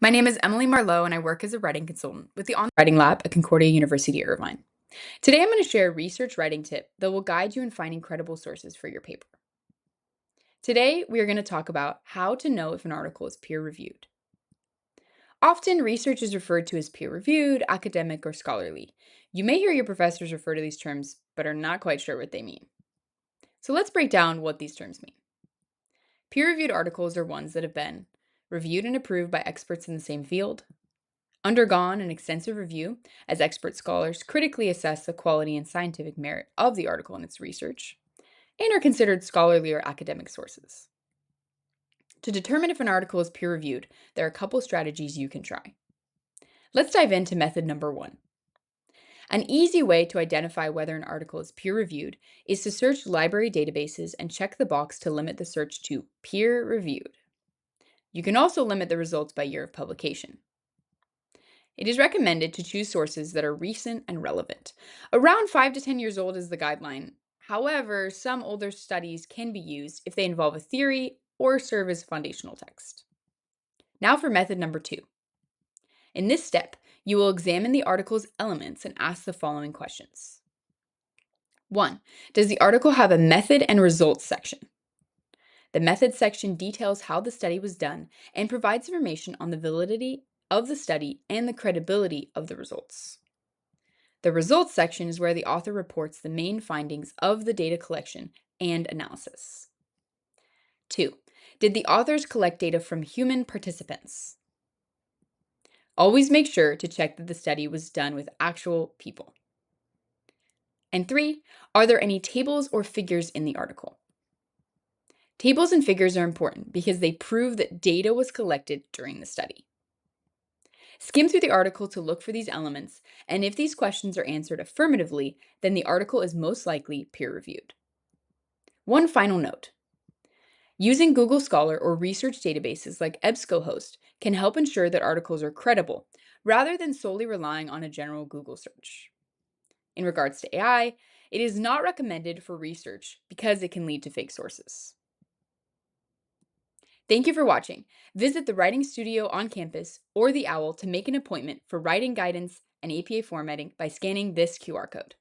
My name is Emily Marlowe, and I work as a writing consultant with the Online Writing Lab at Concordia University, Irvine. Today, I'm going to share a research writing tip that will guide you in finding credible sources for your paper. Today, we are going to talk about how to know if an article is peer-reviewed. Often, research is referred to as peer-reviewed, academic, or scholarly. You may hear your professors refer to these terms, but are not quite sure what they mean. So let's break down what these terms mean. Peer-reviewed articles are ones that have been reviewed and approved by experts in the same field, undergone an extensive review as expert scholars critically assess the quality and scientific merit of the article and its research, and are considered scholarly or academic sources. To determine if an article is peer-reviewed, there are a couple strategies you can try. Let's dive into method number 1. An easy way to identify whether an article is peer-reviewed is to search library databases and check the box to limit the search to peer-reviewed. You can also limit the results by year of publication. It is recommended to choose sources that are recent and relevant. Around 5 to 10 years old is the guideline. However, some older studies can be used if they involve a theory or serve as foundational text. Now for method number 2. In this step, you will examine the article's elements and ask the following questions. 1. Does the article have a method and results section? The methods section details how the study was done and provides information on the validity of the study and the credibility of the results. The results section is where the author reports the main findings of the data collection and analysis. 2. Did the authors collect data from human participants? Always make sure to check that the study was done with actual people. And 3. Are there any tables or figures in the article? Tables and figures are important because they prove that data was collected during the study. Skim through the article to look for these elements, and if these questions are answered affirmatively, then the article is most likely peer-reviewed. One final note. Using Google Scholar or research databases like EBSCOhost can help ensure that articles are credible, rather than solely relying on a general Google search. In regards to AI, it is not recommended for research because it can lead to fake sources. Thank you for watching. Visit the Writing Studio on campus or the OWL to make an appointment for writing guidance and APA formatting by scanning this QR code.